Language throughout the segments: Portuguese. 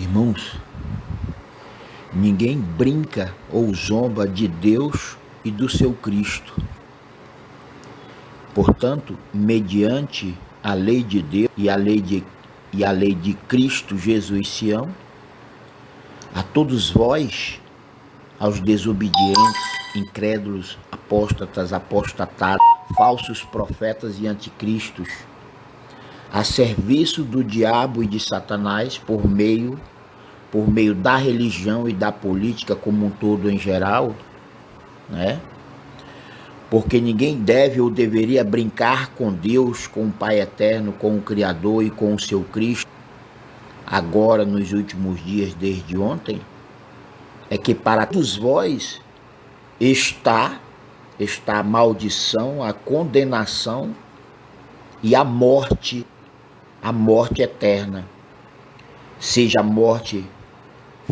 Irmãos, ninguém brinca ou zomba de Deus e do seu Cristo. Portanto, mediante a lei de Deus e a lei de Cristo Jesus Sião, a todos vós, aos desobedientes, incrédulos, apóstatas, apostatados, falsos profetas e anticristos, a serviço do diabo e de Satanás por meio da religião e da política como um todo em geral, né? Porque ninguém deve ou deveria brincar com Deus, com o Pai Eterno, com o Criador e com o seu Cristo, agora nos últimos dias desde ontem, é que para todos vós está a maldição, a condenação e a morte eterna, seja a morte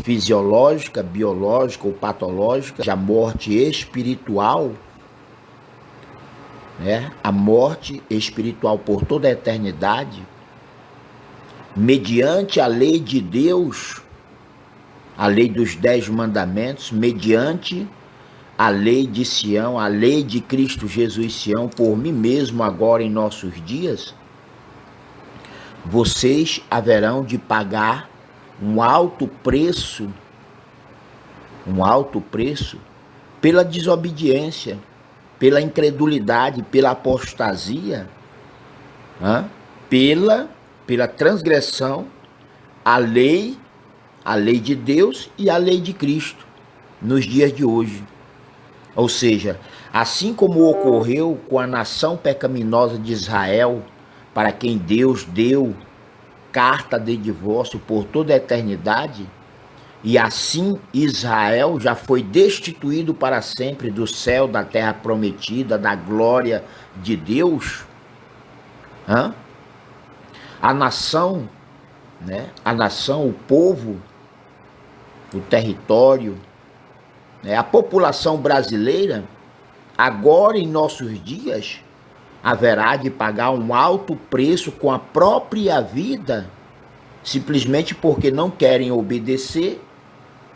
fisiológica, biológica ou patológica, seja a morte espiritual, né? A morte espiritual por toda a eternidade, mediante a lei de Deus, a lei dos 10 mandamentos, mediante a lei de Sião, a lei de Cristo Jesus Sião, por mim mesmo agora em nossos dias, vocês haverão de pagar um alto preço pela desobediência, pela incredulidade, pela apostasia, pela transgressão à lei de Deus e à lei de Cristo nos dias de hoje. Ou seja, assim como ocorreu com a nação pecaminosa de Israel, para quem Deus deu carta de divórcio por toda a eternidade, e assim Israel já foi destituído para sempre do céu, da terra prometida, da glória de Deus. A nação, né? A nação, o povo, o território, né? A população brasileira, agora em nossos dias, haverá de pagar um alto preço com a própria vida, simplesmente porque não querem obedecer,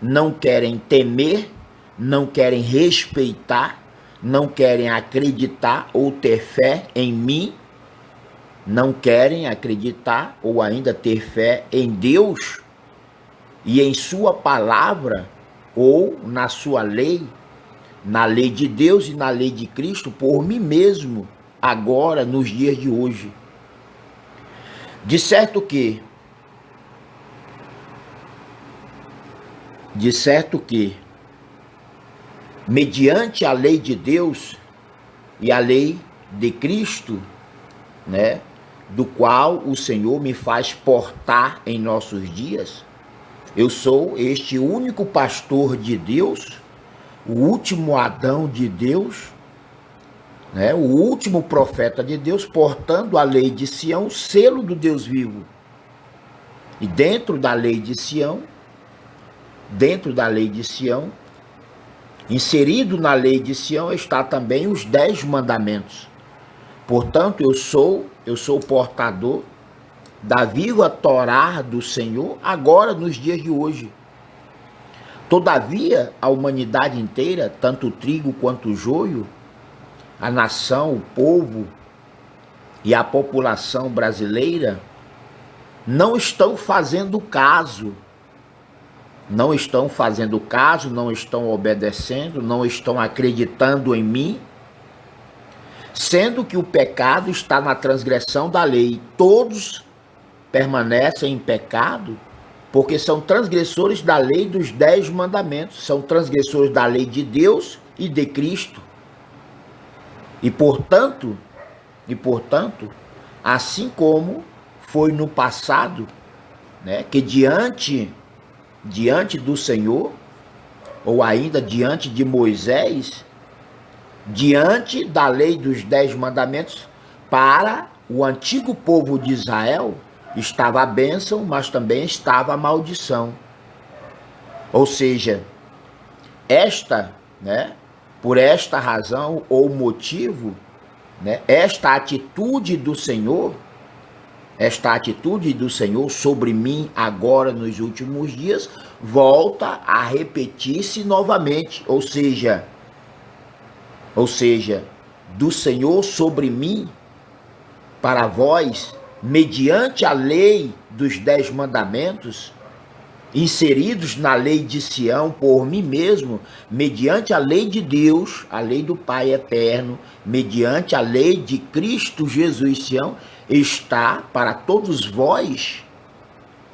não querem temer, não querem respeitar, não querem acreditar ou ter fé em mim, não querem acreditar ou ainda ter fé em Deus e em sua palavra ou na sua lei, na lei de Deus e na lei de Cristo, por mim mesmo, agora, nos dias de hoje. De certo que, mediante a lei de Deus e a lei de Cristo, né, do qual o Senhor me faz portar em nossos dias, eu sou este único pastor de Deus, o último Adão de Deus, né, o último profeta de Deus, portando a lei de Sião, o selo do Deus vivo. E dentro da lei de Sião, inserido na lei de Sião, está também os 10 mandamentos. Portanto, eu sou o portador da viva Torá do Senhor, agora nos dias de hoje. Todavia, a humanidade inteira, tanto o trigo quanto o joio, a nação, o povo e a população brasileira, não estão fazendo caso, não estão obedecendo, não estão acreditando em mim, sendo que o pecado está na transgressão da lei. Todos permanecem em pecado, porque são transgressores da lei dos 10 mandamentos, são transgressores da lei de Deus e de Cristo. E portanto, assim como foi no passado, né, que diante do Senhor, ou ainda diante de Moisés, diante da lei dos 10 mandamentos, para o antigo povo de Israel, estava a bênção, mas também estava a maldição. Ou seja, por esta razão ou motivo, né, esta atitude do Senhor esta atitude do Senhor sobre mim agora nos últimos dias volta a repetir-se novamente, ou seja, do Senhor sobre mim para vós, mediante a lei dos 10 mandamentos, inseridos na lei de Sião por mim mesmo, mediante a lei de Deus, a lei do Pai eterno, mediante a lei de Cristo Jesus Sião, está para todos vós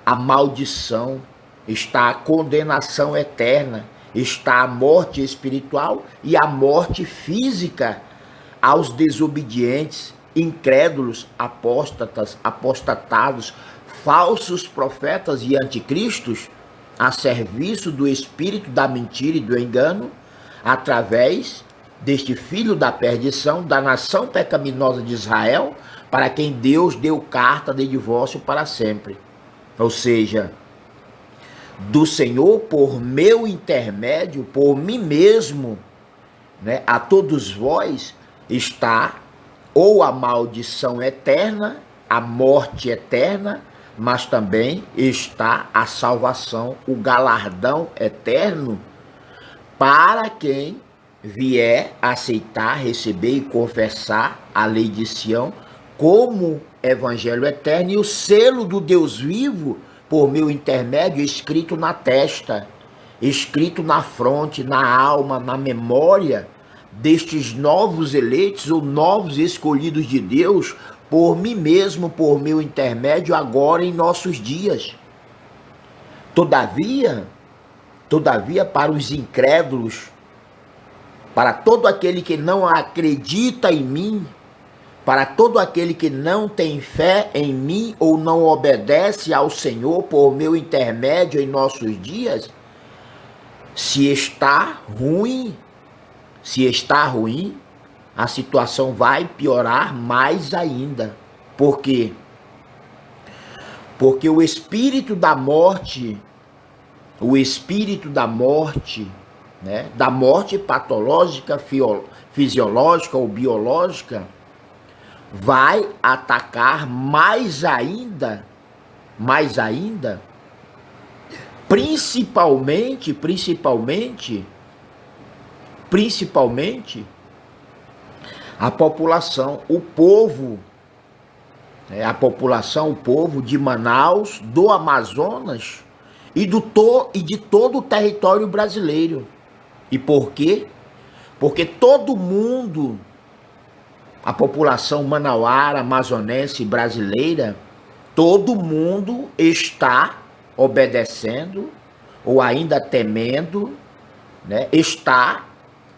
a maldição, está a condenação eterna, está a morte espiritual e a morte física aos desobedientes, incrédulos, apóstatas, apostatados, falsos profetas e anticristos, a serviço do espírito da mentira e do engano, através deste filho da perdição, da nação pecaminosa de Israel, para quem Deus deu carta de divórcio para sempre. Ou seja, do Senhor por meu intermédio, por mim mesmo, né, a todos vós está ou a maldição eterna, a morte eterna, mas também está a salvação, o galardão eterno para quem vier aceitar, receber e confessar a lei de Sião como evangelho eterno e o selo do Deus vivo por meu intermédio escrito na testa, escrito na fronte, na alma, na memória destes novos eleitos ou novos escolhidos de Deus por mim mesmo, por meu intermédio, agora em nossos dias. Todavia, para os incrédulos, para todo aquele que não acredita em mim, para todo aquele que não tem fé em mim ou não obedece ao Senhor por meu intermédio em nossos dias, se está ruim, a situação vai piorar mais ainda. Por quê? Porque o espírito da morte, né, da morte patológica, fisiológica ou biológica, vai atacar mais ainda, principalmente a população, o povo, o povo de Manaus, do Amazonas e de todo o território brasileiro. E por quê? Porque todo mundo, a população manauara, amazonense, brasileira, todo mundo está obedecendo ou ainda temendo, né?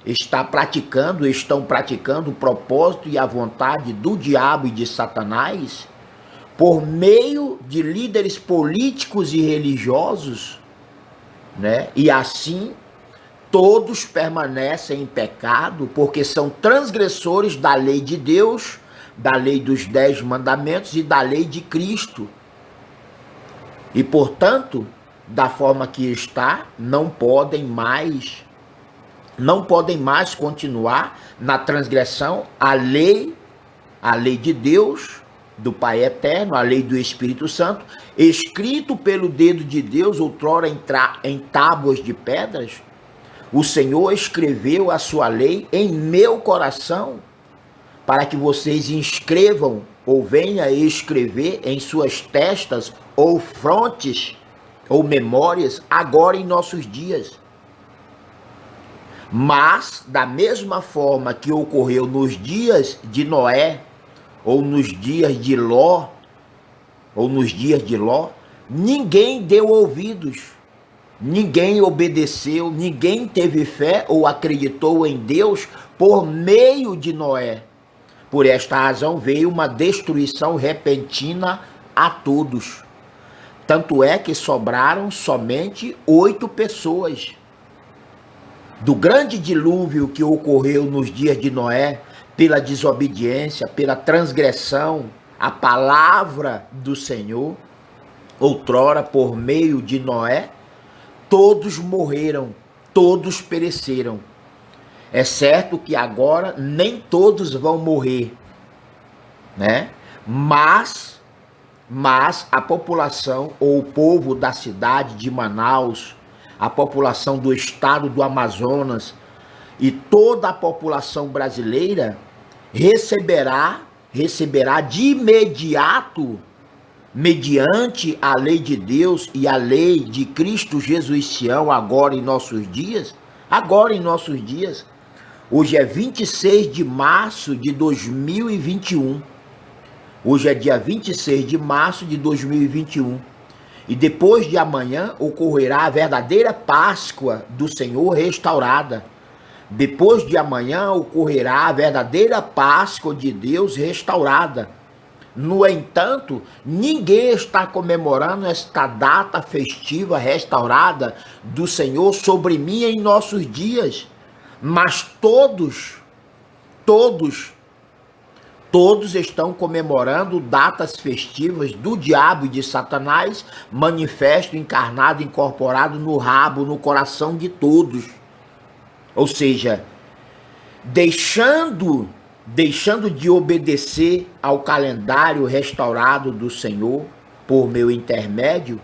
Estão praticando o propósito e a vontade do diabo e de Satanás por meio de líderes políticos e religiosos, né? E assim todos permanecem em pecado porque são transgressores da lei de Deus, da lei dos 10 mandamentos e da lei de Cristo. E, portanto, da forma que está, não podem mais continuar na transgressão à lei de Deus, do Pai Eterno, a lei do Espírito Santo, escrito pelo dedo de Deus, outrora em tábuas de pedras. O Senhor escreveu a sua lei em meu coração, para que vocês inscrevam ou venham a escrever em suas testas ou frontes ou memórias agora em nossos dias. Mas, da mesma forma que ocorreu nos dias de Noé, ou nos dias de Ló, ninguém deu ouvidos, ninguém obedeceu, ninguém teve fé ou acreditou em Deus por meio de Noé. Por esta razão veio uma destruição repentina a todos. Tanto é que sobraram somente 8 pessoas. Do grande dilúvio que ocorreu nos dias de Noé, pela desobediência, pela transgressão, à palavra do Senhor, outrora por meio de Noé, todos morreram, todos pereceram. É certo que agora nem todos vão morrer, né? Mas mas a população ou o povo da cidade de Manaus, a população do estado do Amazonas e toda a população brasileira receberá de imediato, mediante a lei de Deus e a lei de Cristo Jesus Sião, agora em nossos dias. Hoje é 26 de março de 2021. Hoje é dia 26 de março de 2021. E depois de amanhã ocorrerá a verdadeira Páscoa do Senhor restaurada. Depois de amanhã ocorrerá a verdadeira Páscoa de Deus restaurada. No entanto, ninguém está comemorando esta data festiva restaurada do Senhor sobre mim em nossos dias. Mas todos estão comemorando datas festivas do diabo e de Satanás, manifesto, encarnado, incorporado no rabo, no coração de todos. Ou seja, deixando de obedecer ao calendário restaurado do Senhor, por meu intermédio,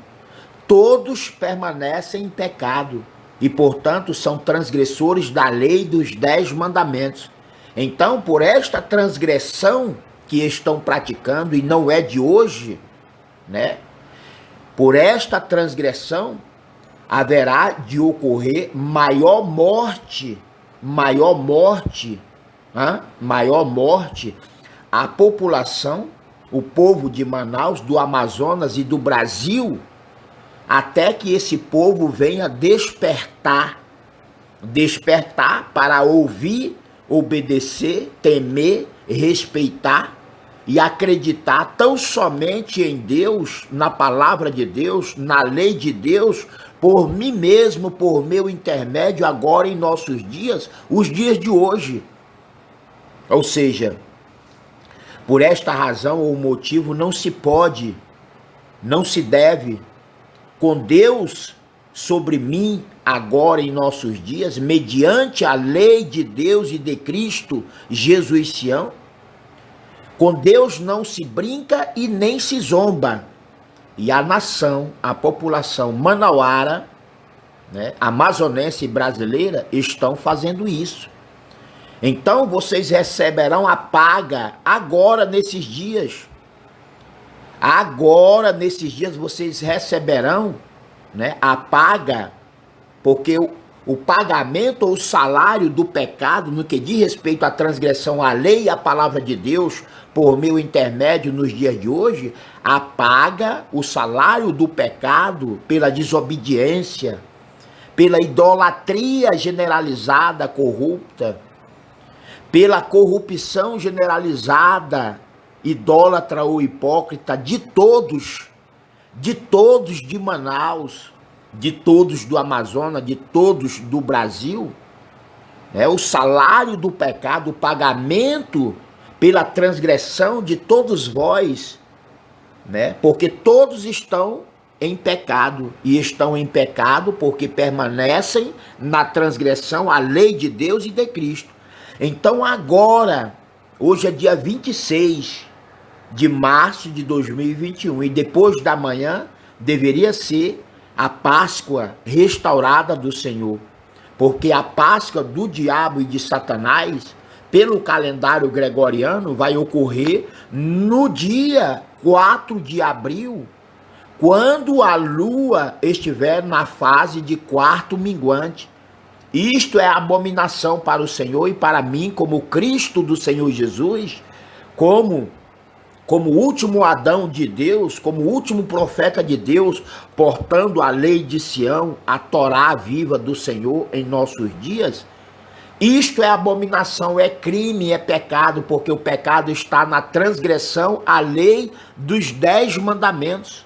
todos permanecem em pecado e, portanto, são transgressores da lei dos 10 mandamentos. Então, por esta transgressão que estão praticando, e não é de hoje, né? Por esta transgressão, haverá de ocorrer maior morte, a população, o povo de Manaus, do Amazonas e do Brasil, até que esse povo venha despertar para ouvir, obedecer, temer, respeitar e acreditar tão somente em Deus, na palavra de Deus, na lei de Deus, por mim mesmo, por meu intermédio, agora em nossos dias, os dias de hoje. Ou seja, por esta razão ou motivo não se deve, com Deus sobre mim, agora em nossos dias, mediante a lei de Deus e de Cristo Jesus Sião, com Deus não se brinca e nem se zomba. E a nação, a população manauara, né, amazonense e brasileira, estão fazendo isso. Então vocês receberão a paga agora nesses dias. Agora nesses dias vocês receberão, né, a paga, porque o pagamento ou o salário do pecado, no que diz respeito à transgressão à lei e à palavra de Deus, por meu intermédio nos dias de hoje, a paga, o salário do pecado pela desobediência, pela idolatria generalizada, corrupta, pela corrupção generalizada, idólatra ou hipócrita de todos de Manaus, de todos do Amazonas, de todos do Brasil, o salário do pecado, o pagamento pela transgressão de todos vós, né? Porque todos estão em pecado, e estão em pecado porque permanecem na transgressão à lei de Deus e de Cristo. Então agora, hoje é dia 26 de março de 2021, e depois da manhã deveria ser a Páscoa restaurada do Senhor, porque a Páscoa do diabo e de Satanás, pelo calendário gregoriano, vai ocorrer no dia 4 de abril, quando a lua estiver na fase de quarto minguante. Isto é abominação para o Senhor e para mim, como Cristo do Senhor Jesus, como último Adão de Deus, como último profeta de Deus, portando a lei de Sião, a Torá viva do Senhor em nossos dias. Isto é abominação, é crime, é pecado, porque o pecado está na transgressão à lei dos 10 mandamentos.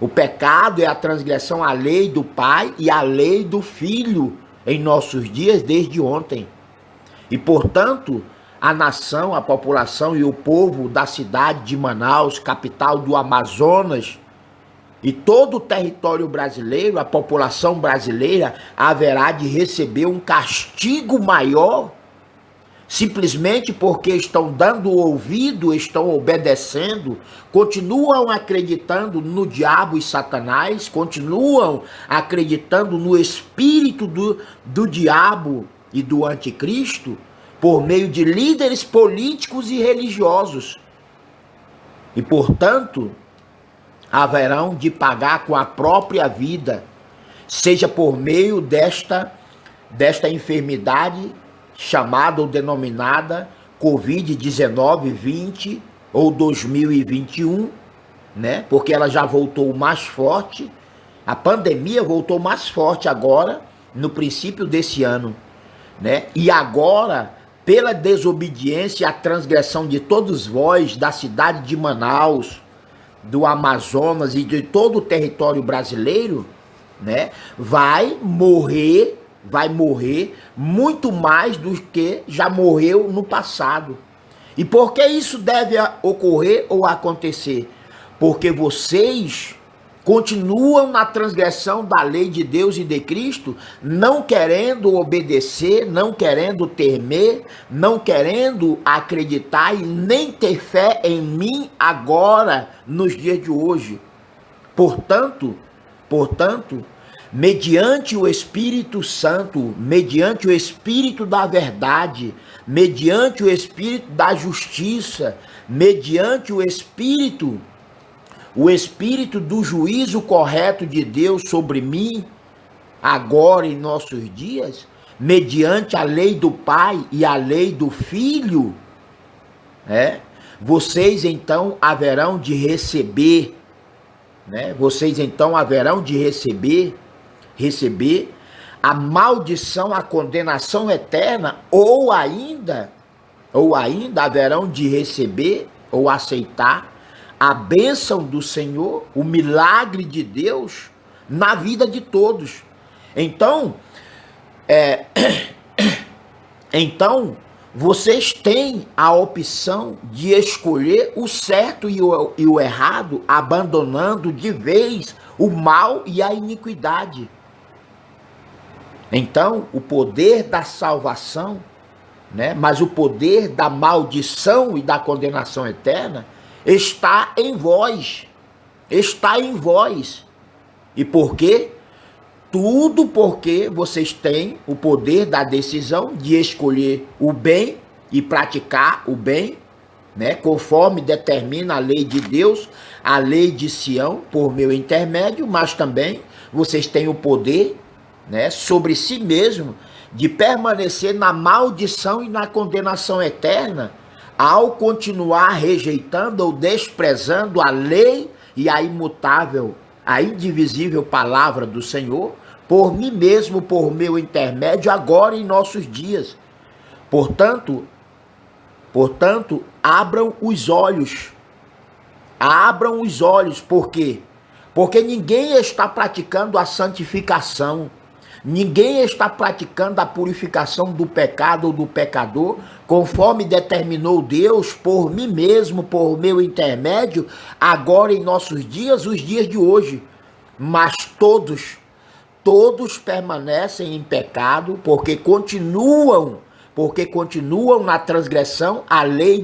O pecado é a transgressão à lei do Pai e à lei do Filho em nossos dias desde ontem. E, portanto, a nação, a população e o povo da cidade de Manaus, capital do Amazonas, e todo o território brasileiro, a população brasileira, haverá de receber um castigo maior simplesmente porque estão dando ouvido, estão obedecendo, continuam acreditando no diabo e Satanás, continuam acreditando no espírito do diabo e do anticristo, por meio de líderes políticos e religiosos. E, portanto, haverão de pagar com a própria vida, seja por meio desta enfermidade chamada ou denominada Covid-19, 20 ou 2021, né? Porque ela já voltou mais forte, a pandemia voltou mais forte agora, no princípio desse ano, né? E agora, pela desobediência e a transgressão de todos vós, da cidade de Manaus, do Amazonas e de todo o território brasileiro, né? Vai morrer muito mais do que já morreu no passado. E por que isso deve ocorrer ou acontecer? Porque vocês continuam na transgressão da lei de Deus e de Cristo, não querendo obedecer, não querendo temer, não querendo acreditar e nem ter fé em mim agora, nos dias de hoje. Portanto, mediante o Espírito Santo, mediante o Espírito da verdade, mediante o Espírito da justiça, mediante o Espírito do juízo correto de Deus sobre mim, agora em nossos dias, mediante a lei do Pai e a lei do Filho, vocês então haverão de receber, vocês então haverão de receber a maldição, a condenação eterna, ou ainda haverão de receber ou aceitar a bênção do Senhor, o milagre de Deus na vida de todos. Então, vocês têm a opção de escolher o certo e o errado, abandonando de vez o mal e a iniquidade. Então, o poder da salvação, mas o poder da maldição e da condenação eterna está em vós. Está em vós. E por quê? Tudo porque vocês têm o poder da decisão de escolher o bem e praticar o bem, conforme determina a lei de Deus, a lei de Sião, por meu intermédio, mas também vocês têm o poder, sobre si mesmo, de permanecer na maldição e na condenação eterna, ao continuar rejeitando ou desprezando a lei e a imutável, a indivisível palavra do Senhor, por mim mesmo, por meu intermédio, agora em nossos dias. Portanto, abram os olhos. Abram os olhos, por quê? Porque ninguém está praticando a santificação. Ninguém está praticando a purificação do pecado ou do pecador, conforme determinou Deus, por mim mesmo, por meu intermédio, agora em nossos dias, os dias de hoje. Mas todos permanecem em pecado, porque continuam na transgressão à lei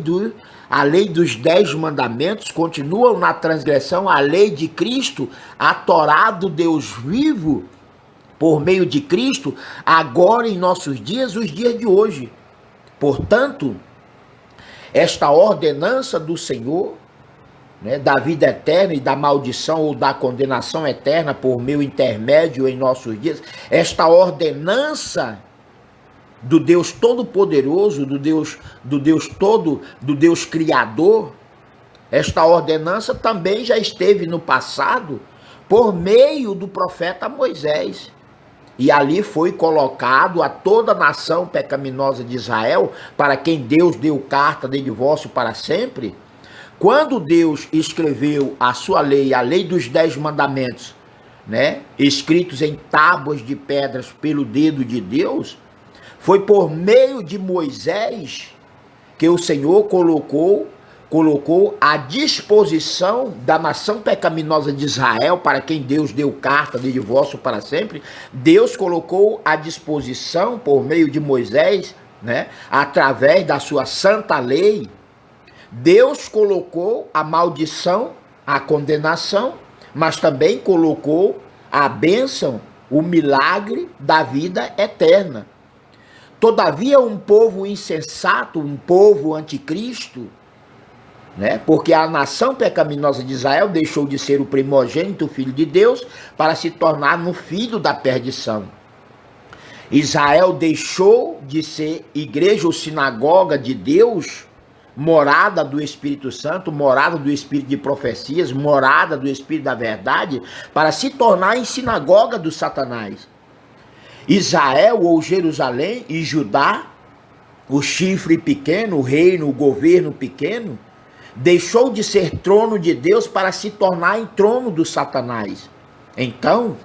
dos 10 mandamentos, continuam na transgressão à lei de Cristo, a Torá do Deus vivo, por meio de Cristo, agora em nossos dias, os dias de hoje. Portanto, esta ordenança do Senhor, da vida eterna e da maldição ou da condenação eterna por meu intermédio em nossos dias, esta ordenança do Deus Todo-Poderoso, do Deus Criador, esta ordenança também já esteve no passado por meio do profeta Moisés. E ali foi colocado a toda a nação pecaminosa de Israel, para quem Deus deu carta de divórcio para sempre. Quando Deus escreveu a sua lei, a lei dos 10 mandamentos, escritos em tábuas de pedras pelo dedo de Deus, foi por meio de Moisés que o Senhor colocou à disposição da nação pecaminosa de Israel, para quem Deus deu carta de divórcio para sempre. Deus colocou à disposição, por meio de Moisés, né, através da sua santa lei, Deus colocou a maldição, a condenação, mas também colocou a bênção, o milagre da vida eterna. Todavia, um povo insensato, um povo anticristo, né, porque a nação pecaminosa de Israel deixou de ser o primogênito, filho de Deus, para se tornar no filho da perdição. Israel deixou de ser igreja ou sinagoga de Deus, morada do Espírito Santo, morada do Espírito de profecias, morada do Espírito da verdade, para se tornar em sinagoga do Satanás. Israel ou Jerusalém e Judá, o chifre pequeno, o reino, o governo pequeno, deixou de ser trono de Deus para se tornar em trono do Satanás. Então,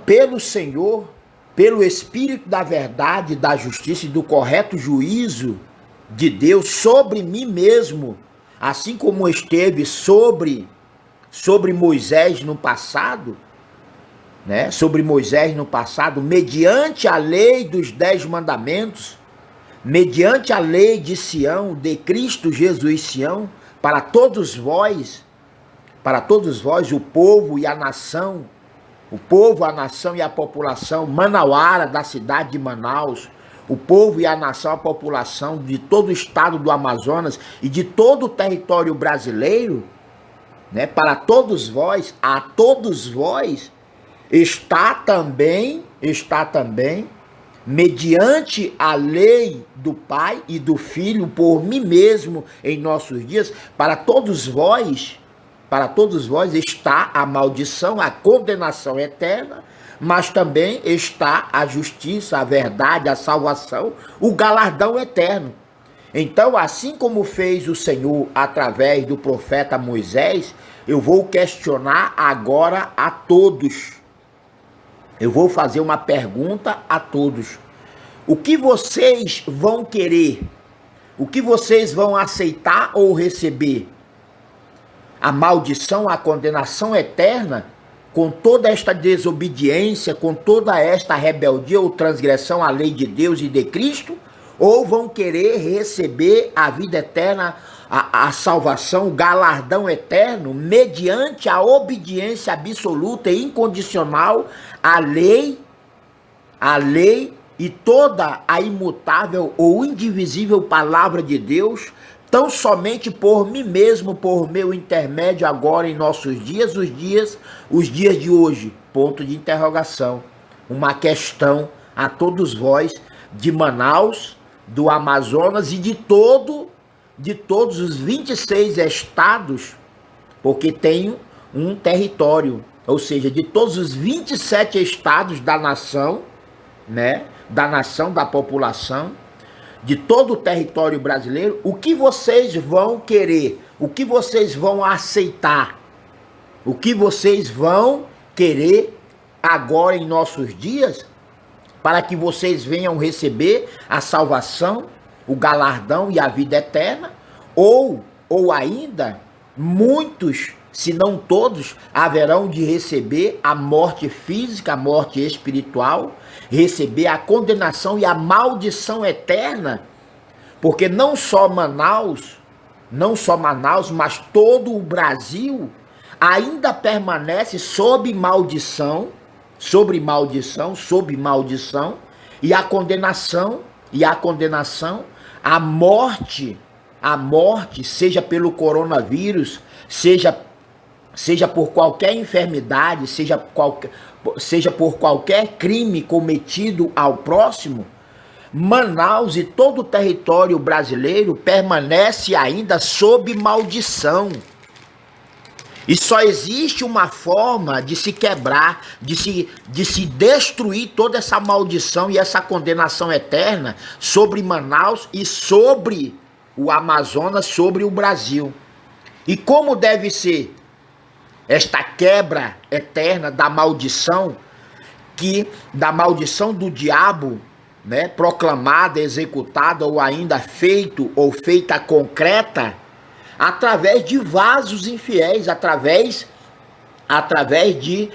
pelo Senhor, pelo Espírito da verdade, da justiça e do correto juízo de Deus sobre mim mesmo, assim como esteve sobre Moisés no passado, né? Sobre Moisés no passado, mediante a lei dos 10 mandamentos, mediante a lei de Sião, de Cristo Jesus Sião, para todos vós, o povo e a nação, e a população manauara da cidade de Manaus, o povo e a nação, a população de todo o estado do Amazonas e de todo o território brasileiro, né, para todos vós, a todos vós, está também, mediante a lei do Pai e do Filho, por mim mesmo em nossos dias, para todos vós está a maldição, a condenação eterna, mas também está a justiça, a verdade, a salvação, o galardão eterno. Então, assim como fez o Senhor através do profeta Moisés, eu vou questionar agora a todos. Eu vou fazer uma pergunta a todos. O que vocês vão querer? O que vocês vão aceitar ou receber? A maldição, a condenação eterna, com toda esta desobediência, com toda esta rebeldia ou transgressão à lei de Deus e de Cristo? Ou vão querer receber a vida eterna, a salvação, o galardão eterno, mediante a obediência absoluta e incondicional à lei e toda a imutável ou indivisível palavra de Deus, tão somente por mim mesmo, por meu intermédio agora em nossos dias, os dias de hoje? Ponto de interrogação. Uma questão a todos vós de Manaus, do Amazonas e de todos os 26 estados, porque tem um território, ou seja, de todos os 27 estados da nação, né, da população, de todo o território brasileiro. O que vocês vão querer? O que vocês vão aceitar? O que vocês vão querer agora em nossos dias, para que vocês venham receber a salvação, o galardão e a vida eterna? Ou ainda, muitos, se não todos, haverão de receber a morte física, a morte espiritual, receber a condenação e a maldição eterna, porque não só Manaus, mas todo o Brasil ainda permanece sob maldição, e a condenação, a morte, seja pelo coronavírus, seja por qualquer enfermidade, seja por qualquer crime cometido ao próximo, Manaus e todo o território brasileiro permanece ainda sob maldição. E só existe uma forma de se quebrar, de se destruir toda essa maldição e essa condenação eterna sobre Manaus e sobre o Amazonas, sobre o Brasil. E como deve ser esta quebra eterna da maldição, do diabo, né, proclamada, executada ou ainda feita concreta, através de vasos infiéis, através de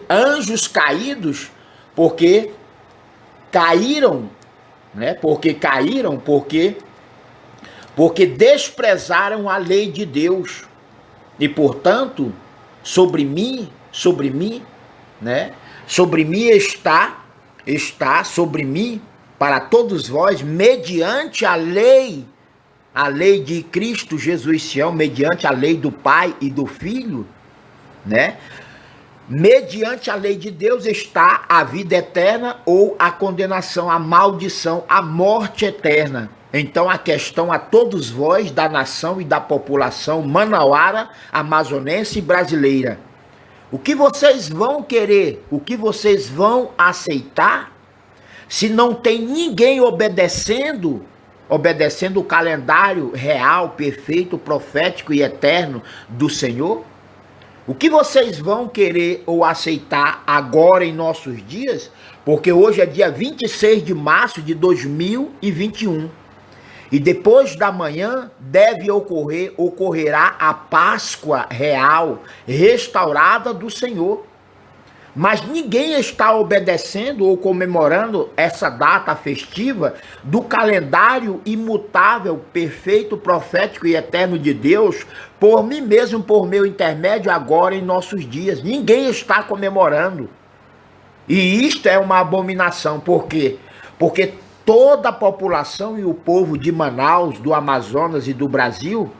anjos caídos, porque caíram, né? Porque caíram, porque desprezaram a lei de Deus. E, portanto, sobre mim, né? Sobre mim está sobre mim, para todos vós, mediante a lei de Cristo Jesus Sião, mediante a lei do Pai e do Filho, né? Mediante a lei de Deus está a vida eterna ou a condenação, a maldição, a morte eterna. Então a questão a todos vós da nação e da população manauara, amazonense e brasileira: o que vocês vão querer, o que vocês vão aceitar, se não tem ninguém obedecendo o calendário real, perfeito, profético e eterno do Senhor? O que vocês vão querer ou aceitar agora em nossos dias? Porque hoje é dia 26 de março de 2021. E depois da manhã ocorrerá a Páscoa real, restaurada do Senhor. Mas ninguém está obedecendo ou comemorando essa data festiva do calendário imutável, perfeito, profético e eterno de Deus, por mim mesmo, por meu intermédio, agora em nossos dias. Ninguém está comemorando. E isto é uma abominação. Por quê? Porque toda a população e o povo de Manaus, do Amazonas e do Brasil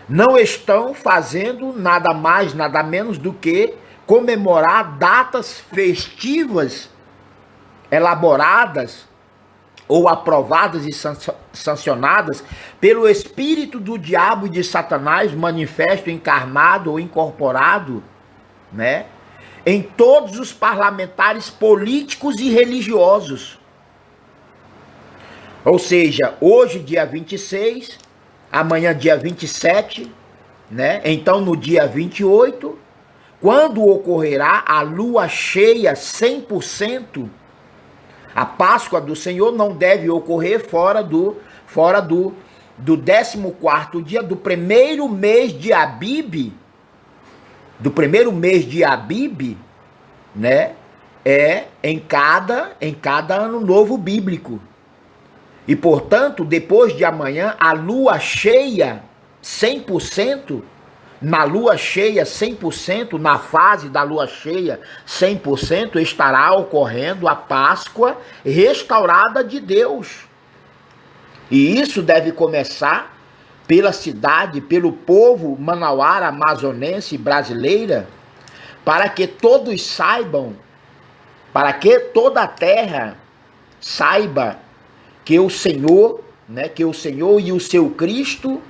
não estão fazendo nada mais, nada menos do que comemorar datas festivas elaboradas ou aprovadas e sancionadas pelo espírito do diabo e de Satanás, manifesto, encarnado ou incorporado, né, em todos os parlamentares políticos e religiosos. Ou seja, hoje dia 26, amanhã dia 27, né? Então no dia 28, quando ocorrerá a lua cheia 100%, a Páscoa do Senhor não deve ocorrer fora do 14º dia do primeiro mês de Abib, né? Em cada ano novo bíblico. E, portanto, depois de amanhã, a lua cheia 100%, na lua cheia 100%, na fase da lua cheia 100%, estará ocorrendo a Páscoa restaurada de Deus. E isso deve começar pela cidade, pelo povo manauara, amazonense e brasileira, para que todos saibam, para que toda a terra saiba que o Senhor, né, que o Senhor e o seu Cristo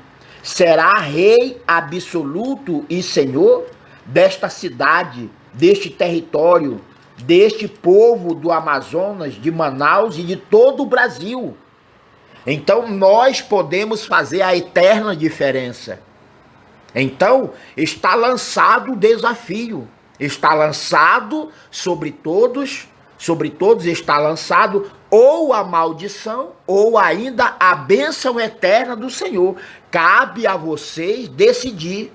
será Rei absoluto e Senhor desta cidade, deste território, deste povo do Amazonas, de Manaus e de todo o Brasil. Então nós podemos fazer a eterna diferença. Então está lançado o desafio, está lançado sobre todos está lançado ou a maldição ou ainda a bênção eterna do Senhor. Cabe a vocês decidir.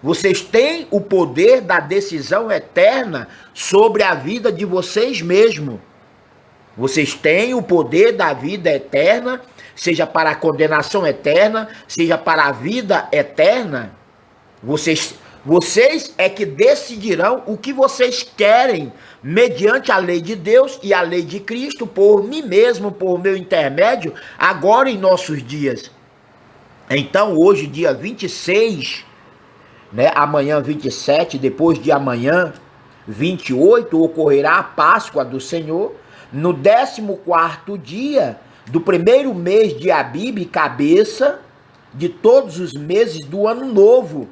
Vocês têm o poder da decisão eterna sobre a vida de vocês mesmos. Vocês têm o poder da vida eterna, seja para a condenação eterna, seja para a vida eterna. Vocês é que decidirão o que vocês querem, mediante a lei de Deus e a lei de Cristo, por mim mesmo, por meu intermédio, agora em nossos dias. Então, hoje, dia 26, né, amanhã 27, depois de amanhã, 28, ocorrerá a Páscoa do Senhor, no 14º dia do primeiro mês de Abib, cabeça de todos os meses do ano novo.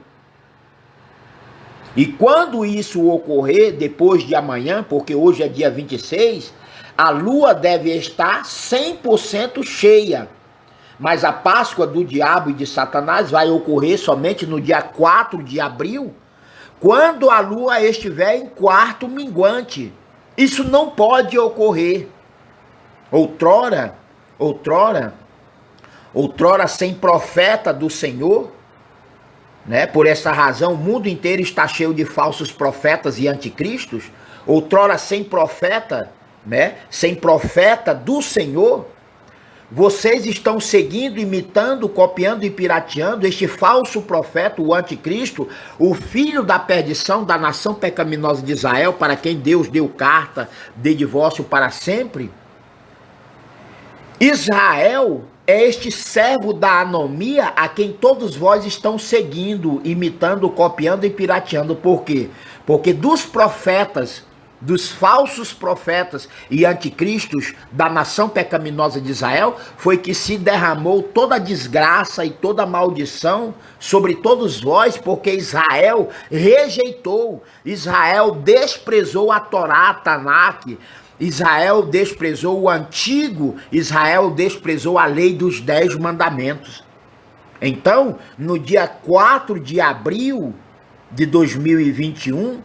E quando isso ocorrer, depois de amanhã, porque hoje é dia 26, a lua deve estar 100% cheia. Mas a Páscoa do diabo e de Satanás vai ocorrer somente no dia 4 de abril, quando a lua estiver em quarto minguante. Isso não pode ocorrer. Outrora, sem profeta do Senhor, né? Por essa razão, o mundo inteiro está cheio de falsos profetas e anticristos. Outrora sem profeta né? Sem profeta do Senhor, vocês estão seguindo, imitando, copiando e pirateando este falso profeta, o anticristo, o filho da perdição da nação pecaminosa de Israel, para quem Deus deu carta de divórcio para sempre. Israel é este servo da anomia a quem todos vós estão seguindo, imitando, copiando e pirateando. Por quê? Porque dos profetas, dos falsos profetas e anticristos da nação pecaminosa de Israel, foi que se derramou toda a desgraça e toda a maldição sobre todos vós, porque Israel rejeitou, Israel desprezou a Torá, a Tanakh, Israel desprezou o antigo, Israel desprezou a lei dos 10 mandamentos. Então, no dia 4 de abril de 2021,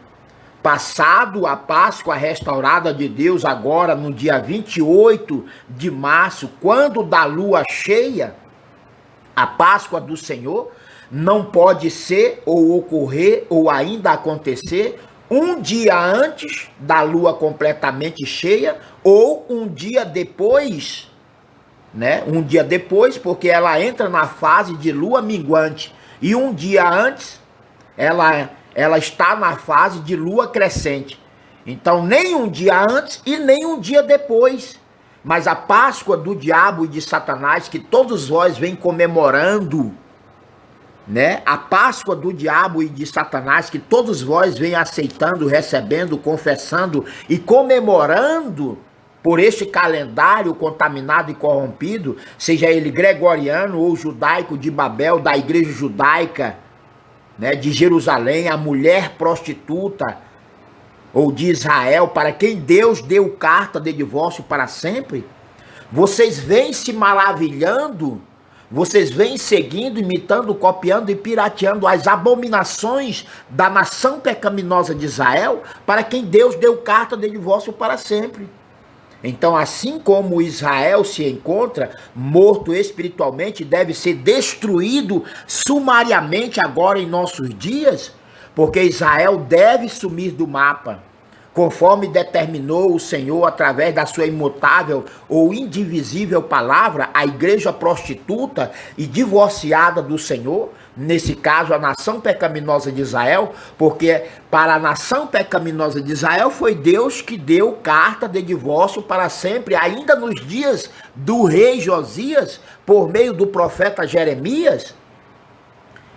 passado a Páscoa restaurada de Deus, agora no dia 28 de março, quando da lua cheia, a Páscoa do Senhor, não pode ser ou ocorrer ou ainda acontecer um dia antes da lua completamente cheia ou um dia depois, né? Um dia depois, porque ela entra na fase de lua minguante, e um dia antes ela está na fase de lua crescente. Então, nem um dia antes e nem um dia depois. Mas a Páscoa do diabo e de Satanás, que todos vós vêm comemorando, né? A Páscoa do diabo e de Satanás, que todos vós vêm aceitando, recebendo, confessando e comemorando por este calendário contaminado e corrompido, seja ele gregoriano ou judaico de Babel, da igreja judaica, né, de Jerusalém, a mulher prostituta, ou de Israel, para quem Deus deu carta de divórcio para sempre. Vocês vêm se maravilhando, vocês vêm seguindo, imitando, copiando e pirateando as abominações da nação pecaminosa de Israel, para quem Deus deu carta de divórcio para sempre. Então, assim como Israel se encontra morto espiritualmente, deve ser destruído sumariamente agora em nossos dias, porque Israel deve sumir do mapa, conforme determinou o Senhor através da sua imutável ou indivisível palavra, a igreja prostituta e divorciada do Senhor, nesse caso a nação pecaminosa de Israel, porque para a nação pecaminosa de Israel foi Deus que deu carta de divórcio para sempre, ainda nos dias do rei Josias, por meio do profeta Jeremias.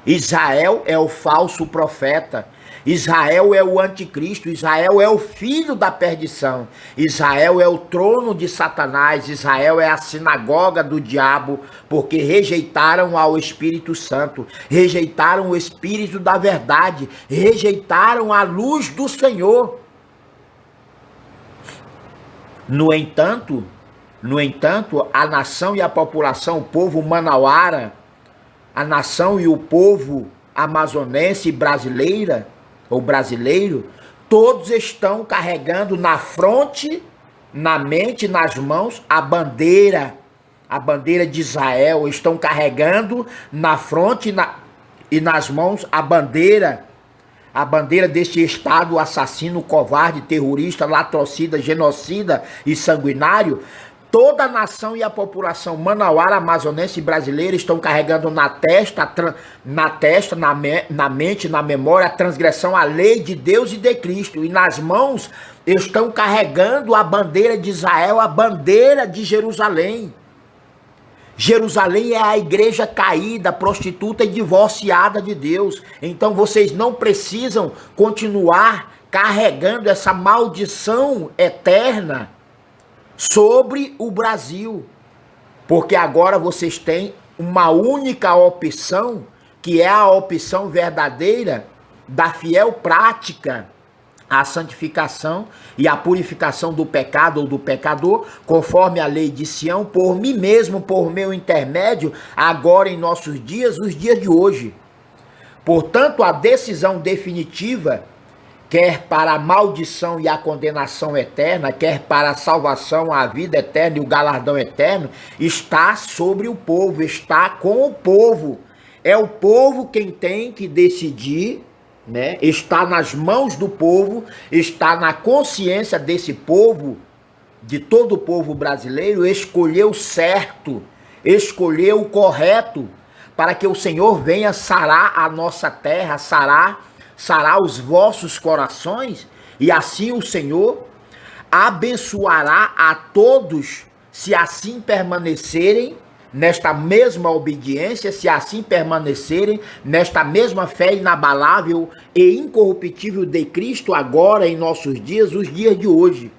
Israel é o falso profeta, Israel é o anticristo, Israel é o filho da perdição, Israel é o trono de Satanás, Israel é a sinagoga do diabo, porque rejeitaram ao Espírito Santo, rejeitaram o Espírito da verdade, rejeitaram a luz do Senhor. No entanto, a nação e a população, o povo manauara, a nação e o povo amazonense e brasileira, ou brasileiro, todos estão carregando na fronte, na mente, nas mãos, a bandeira de Israel, estão carregando na fronte e nas mãos a bandeira deste Estado assassino, covarde, terrorista, latrocida, genocida e sanguinário. Toda a nação e a população manauara, amazonense e brasileira estão carregando na testa, na mente, na memória, a transgressão à lei de Deus e de Cristo. E nas mãos estão carregando a bandeira de Israel, a bandeira de Jerusalém. Jerusalém é a igreja caída, prostituta e divorciada de Deus. Então vocês não precisam continuar carregando essa maldição eterna sobre o Brasil, porque agora vocês têm uma única opção, que é a opção verdadeira da fiel prática à santificação e à purificação do pecado ou do pecador, conforme a lei de Sião, por mim mesmo, por meu intermédio, agora em nossos dias, os dias de hoje. Portanto, a decisão definitiva, quer para a maldição e a condenação eterna, quer para a salvação, a vida eterna e o galardão eterno, está sobre o povo, está com o povo. É o povo quem tem que decidir, né? Está nas mãos do povo, está na consciência desse povo, de todo o povo brasileiro, escolheu certo, escolheu o correto, para que o Senhor venha sarar a nossa terra, sarar os vossos corações, e assim o Senhor abençoará a todos, se assim permanecerem nesta mesma obediência, se assim permanecerem nesta mesma fé inabalável e incorruptível de Cristo, agora em nossos dias, os dias de hoje.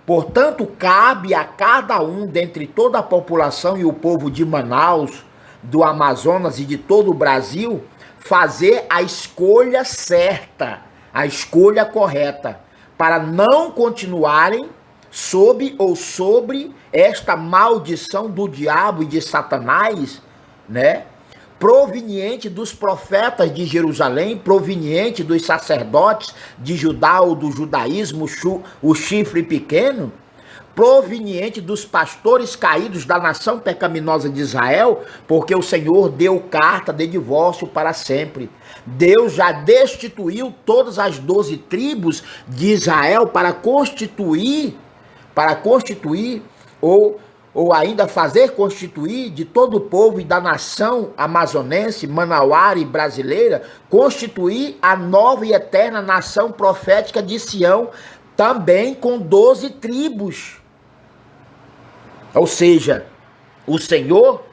Portanto, cabe a cada um dentre toda a população e o povo de Manaus, do Amazonas e de todo o Brasil, fazer a escolha certa, a escolha correta, para não continuarem sobre esta maldição do diabo e de Satanás, né? Proveniente dos profetas de Jerusalém, proveniente dos sacerdotes de Judá ou do judaísmo, o chifre pequeno, proveniente dos pastores caídos da nação pecaminosa de Israel, porque o Senhor deu carta de divórcio para sempre. Deus já destituiu todas as 12 tribos de Israel para constituir ou ainda fazer constituir de todo o povo e da nação amazonense, manauara e brasileira, constituir a nova e eterna nação profética de Sião, também com 12 tribos. Ou seja, o Senhor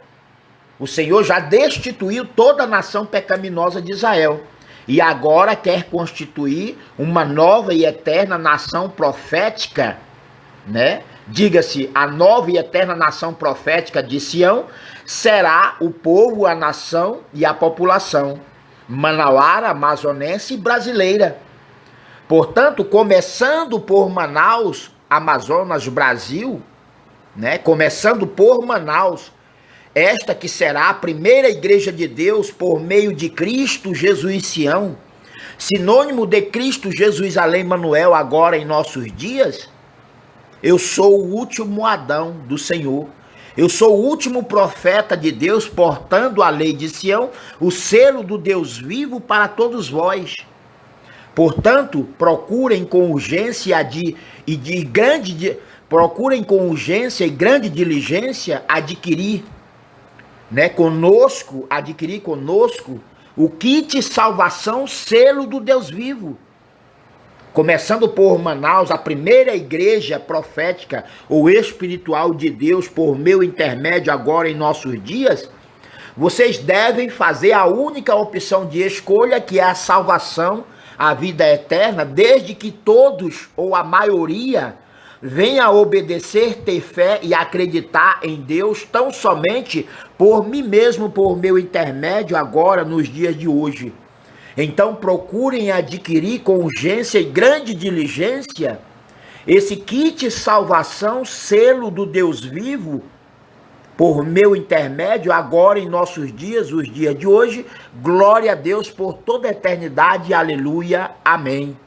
já destituiu toda a nação pecaminosa de Israel e agora quer constituir uma nova e eterna nação profética, né? Diga-se, a nova e eterna nação profética de Sião será o povo, a nação e a população manauara, amazonense e brasileira. Portanto, começando por Manaus, Amazonas, Brasil, né? Começando por Manaus, esta que será a primeira igreja de Deus por meio de Cristo Jesus Sião, sinônimo de Cristo Jesus além Manuel agora em nossos dias. Eu sou o último Adão do Senhor. Eu sou o último profeta de Deus, portando a lei de Sião, o selo do Deus vivo para todos vós. Portanto, procurem com urgência e grande diligência adquirir conosco o kit salvação, selo do Deus vivo. Começando por Manaus, a primeira igreja profética ou espiritual de Deus por meu intermédio agora em nossos dias, vocês devem fazer a única opção de escolha, que é a salvação, a vida eterna, desde que todos ou a maioria venha a obedecer, ter fé e acreditar em Deus tão somente por mim mesmo, por meu intermédio agora nos dias de hoje. Então procurem adquirir com urgência e grande diligência esse kit salvação, selo do Deus vivo, por meu intermédio, agora em nossos dias, os dias de hoje. Glória a Deus por toda a eternidade. Aleluia. Amém.